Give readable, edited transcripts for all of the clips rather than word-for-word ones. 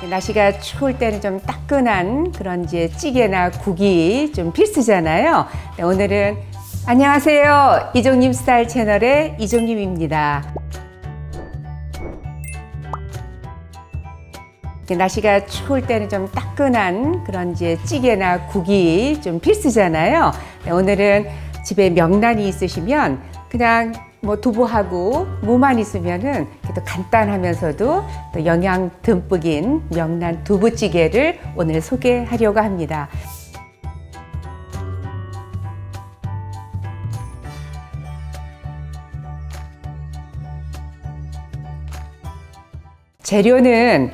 날씨가 추울 때는 좀 따끈한 그런 이제 찌개나 국이 좀 필수잖아요. 네, 오늘은 안녕하세요. 이종님 스타일 채널의 이종님입니다. 날씨가 추울 때는 좀 따끈한 그런 이제 찌개나 국이 좀 필수잖아요. 네, 오늘은 집에 명란이 있으시면 그냥 뭐 두부하고 무만 있으면은 또 간단하면서도 또 영양 듬뿍인 명란 두부찌개를 오늘 소개하려고 합니다. 재료는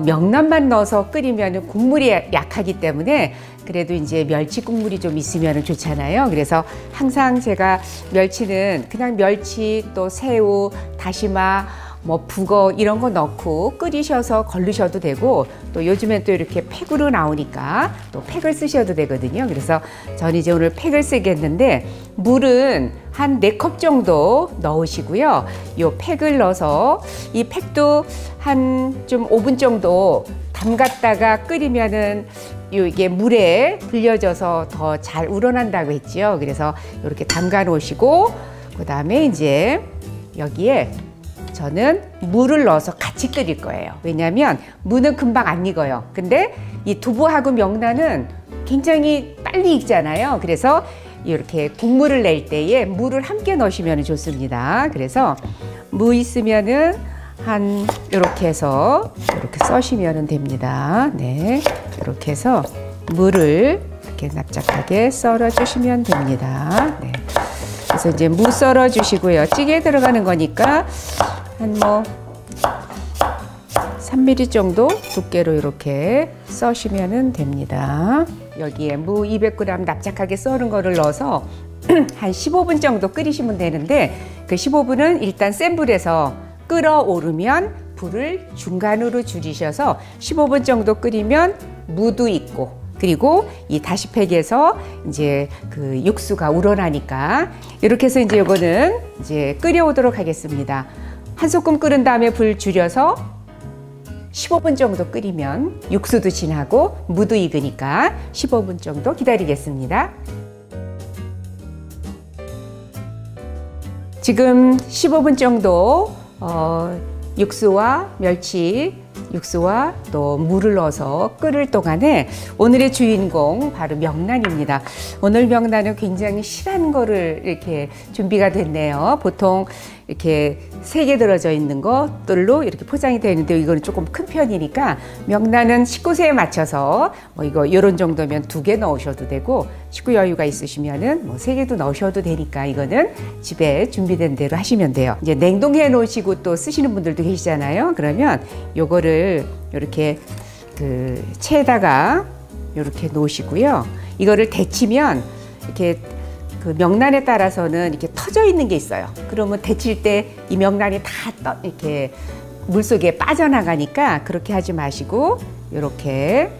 명란만 넣어서 끓이면 국물이 약하기 때문에 그래도 이제 멸치 국물이 좀 있으면 좋잖아요. 그래서 항상 제가 멸치는 그냥 멸치 또 새우, 다시마, 뭐 북어 이런 거 넣고 끓이셔서 걸르셔도 되고 또 요즘엔 또 이렇게 팩으로 나오니까 또 팩을 쓰셔도 되거든요. 그래서 저는 이제 오늘 팩을 쓰겠는데 물은 한 4컵 정도 넣으시고요. 요 팩을 넣어서 이 팩도 한 좀 5분 정도 담갔다가 끓이면은 이게 물에 불려져서 더 잘 우러난다고 했죠. 그래서 이렇게 담가 놓으시고 그 다음에 이제 여기에 저는 물을 넣어서 같이 끓일 거예요. 왜냐하면 무는 금방 안 익어요. 근데 이 두부하고 명란은 굉장히 빨리 익잖아요. 그래서 이렇게 국물을 낼 때에 물을 함께 넣으시면 좋습니다. 그래서 무 있으면은 한 이렇게 해서 이렇게 써시면 됩니다. 네, 이렇게 해서 무를 이렇게 납작하게 썰어 주시면 됩니다. 네. 그래서 이제 무 썰어 주시고요. 찌개에 들어가는 거니까 한 뭐 3mm 정도 두께로 이렇게 써시면 됩니다. 여기에 무 200g 납작하게 썰은 거를 넣어서 한 15분 정도 끓이시면 되는데 그 15분은 일단 센 불에서 끓어오르면 불을 중간으로 줄이셔서 15분 정도 끓이면 무도 익고 그리고 이 다시팩에서 이제 그 육수가 우러나니까 이렇게 해서 이제 이거는 이제 끓여오도록 하겠습니다. 한 소끔 끓은 다음에 불 줄여서 15분 정도 끓이면 육수도 진하고 무도 익으니까 15분 정도 기다리겠습니다. 지금 15분 정도 육수와 멸치 육수와 또 물을 넣어서 끓을 동안에 오늘의 주인공 바로 명란입니다. 오늘 명란은 굉장히 실한 거를 이렇게 준비가 됐네요. 보통 이렇게 3개 들어져 있는 것들로 이렇게 포장이 되어 있는데 이거는 조금 큰 편이니까 명란은 식구 수에 맞춰서 뭐 이거 이런 정도면 2개 넣으셔도 되고 식구 여유가 있으시면은 뭐 3개도 넣으셔도 되니까 이거는 집에 준비된 대로 하시면 돼요. 이제 냉동해 놓으시고 또 쓰시는 분들도 계시잖아요. 그러면 요거를 이렇게 그 체에다가 이렇게 놓으시고요. 이거를 데치면 이렇게 그 명란에 따라서는 이렇게 터져 있는 게 있어요. 그러면 데칠 때 이 명란이 다 이렇게 물속에 빠져나가니까 그렇게 하지 마시고 이렇게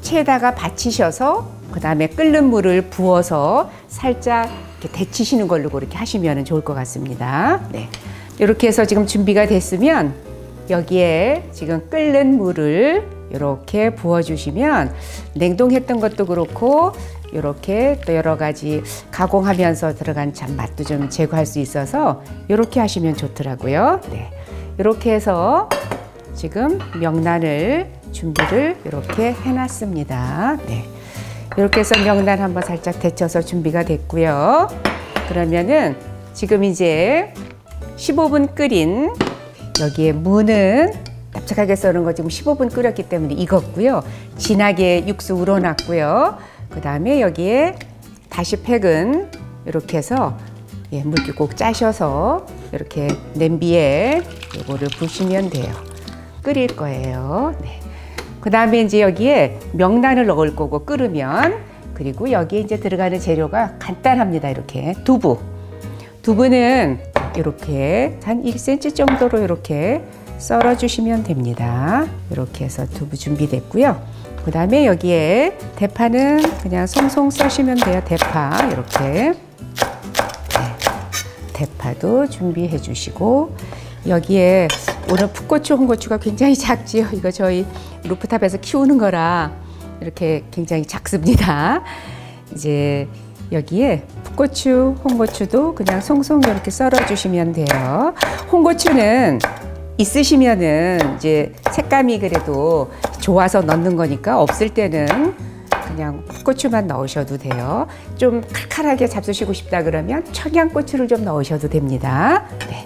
체에다가 받치셔서 그 다음에 끓는 물을 부어서 살짝 이렇게 데치시는 걸로 그렇게 하시면 좋을 것 같습니다. 네. 이렇게 해서 지금 준비가 됐으면 여기에 지금 끓는 물을 이렇게 부어주시면 냉동했던 것도 그렇고 이렇게 또 여러 가지 가공하면서 들어간 참 맛도 좀 제거할 수 있어서 이렇게 하시면 좋더라고요. 네. 이렇게 해서 지금 명란을 준비를 이렇게 해놨습니다. 네. 이렇게 해서 명란 한번 살짝 데쳐서 준비가 됐고요. 그러면은 지금 이제 15분 끓인 여기에 무는 납작하게 썰은 거 지금 15분 끓였기 때문에 익었고요. 진하게 육수 우러났고요. 그 다음에 여기에 다시팩은 이렇게 해서 물기 꼭 짜셔서 이렇게 냄비에 이거를 부시면 돼요. 끓일 거예요. 네. 그 다음에 이제 여기에 명란을 넣을 거고 끓으면 그리고 여기에 이제 들어가는 재료가 간단합니다. 이렇게 두부는 이렇게 한 1cm 정도로 이렇게 썰어 주시면 됩니다. 이렇게 해서 두부 준비됐고요. 그 다음에 여기에 대파는 그냥 송송 써시면 돼요. 대파 이렇게. 네. 대파도 준비해 주시고 여기에 오늘 풋고추, 홍고추가 굉장히 작지요. 이거 저희 루프탑에서 키우는 거라 이렇게 굉장히 작습니다. 이제 여기에 풋고추, 홍고추도 그냥 송송 이렇게 썰어 주시면 돼요. 홍고추는 있으시면은 이제 색감이 그래도 좋아서 넣는 거니까 없을 때는 그냥 풋고추만 넣으셔도 돼요. 좀 칼칼하게 잡수시고 싶다 그러면 청양고추를 좀 넣으셔도 됩니다. 네.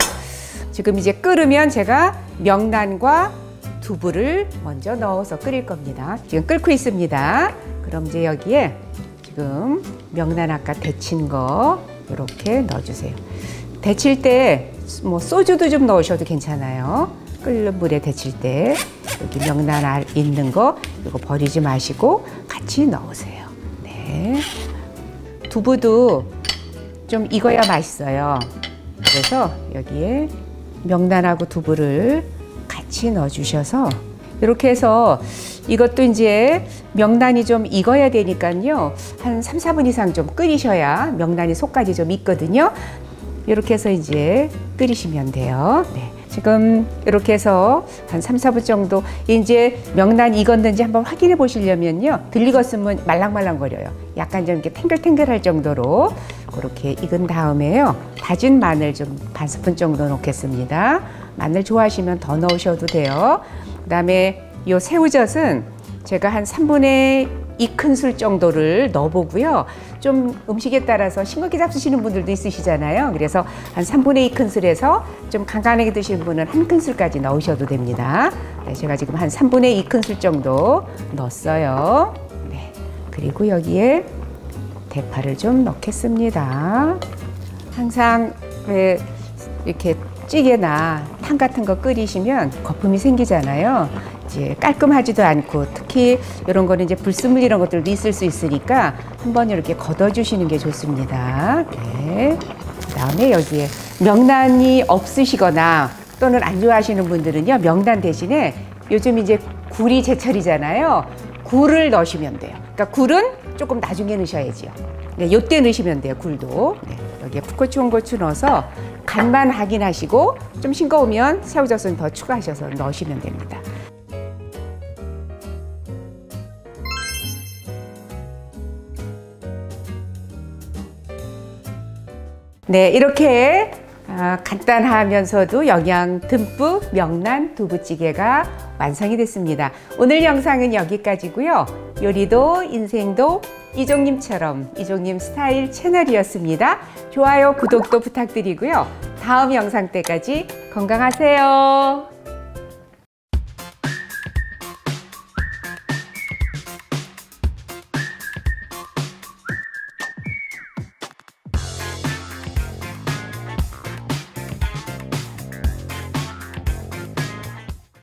지금 이제 끓으면 제가 명란과 두부를 먼저 넣어서 끓일 겁니다. 지금 끓고 있습니다. 그럼 이제 여기에 지금 명란 아까 데친 거 이렇게 넣어주세요. 데칠 때 뭐 소주도 좀 넣으셔도 괜찮아요. 끓는 물에 데칠 때 여기 명란 알 있는 거 이거 버리지 마시고 같이 넣으세요. 네. 두부도 좀 익어야 맛있어요. 그래서 여기에 명란하고 두부를 같이 넣어주셔서 이렇게 해서 이것도 이제 명란이 좀 익어야 되니까요. 한 3, 4분 이상 좀 끓이셔야 명란이 속까지 좀 익거든요. 이렇게 해서 이제 끓이시면 돼요. 네. 지금 이렇게 해서 한 3, 4분 정도 이제 명란이 익었는지 한번 확인해 보시려면요. 덜 익었으면 말랑말랑거려요. 약간 좀 이렇게 탱글탱글할 정도로 그렇게 익은 다음에요. 다진 마늘 좀 반 스푼 정도 넣겠습니다. 마늘 좋아하시면 더 넣으셔도 돼요. 그다음에 이 새우젓은 제가 한 3분의 2큰술 정도를 넣어보고요. 좀 음식에 따라서 싱겁게 잡수시는 분들도 있으시잖아요. 그래서 한 3분의 2큰술에서 좀 간간하게 드시는 분은 1큰술까지 넣으셔도 됩니다. 네, 제가 지금 한 3분의 2큰술 정도 넣었어요. 네, 그리고 여기에 대파를 좀 넣겠습니다. 항상 왜 이렇게 찌개나 탕 같은 거 끓이시면 거품이 생기잖아요. 이제 깔끔하지도 않고 특히 이런 거는 이제 불순물 이런 것들도 있을 수 있으니까 한번 이렇게 걷어주시는 게 좋습니다. 네. 그다음에 여기에 명란이 없으시거나 또는 안 좋아하시는 분들은요, 명란 대신에 요즘 이제 굴이 제철이잖아요. 굴을 넣으시면 돼요. 그러니까 굴은 조금 나중에 넣으셔야지요. 네, 요때 넣으시면 돼요, 굴도. 네, 여기에 풋고추, 홍고추 넣어서 간만 확인하시고 좀 싱거우면 새우젓은 더 추가하셔서 넣으시면 됩니다. 네, 이렇게 간단하면서도 영양 듬뿍 명란 두부찌개가 완성이 됐습니다. 오늘 영상은 여기까지고요. 요리도 인생도 이종님처럼 이종님 스타일 채널이었습니다. 좋아요, 구독도 부탁드리고요. 다음 영상 때까지 건강하세요.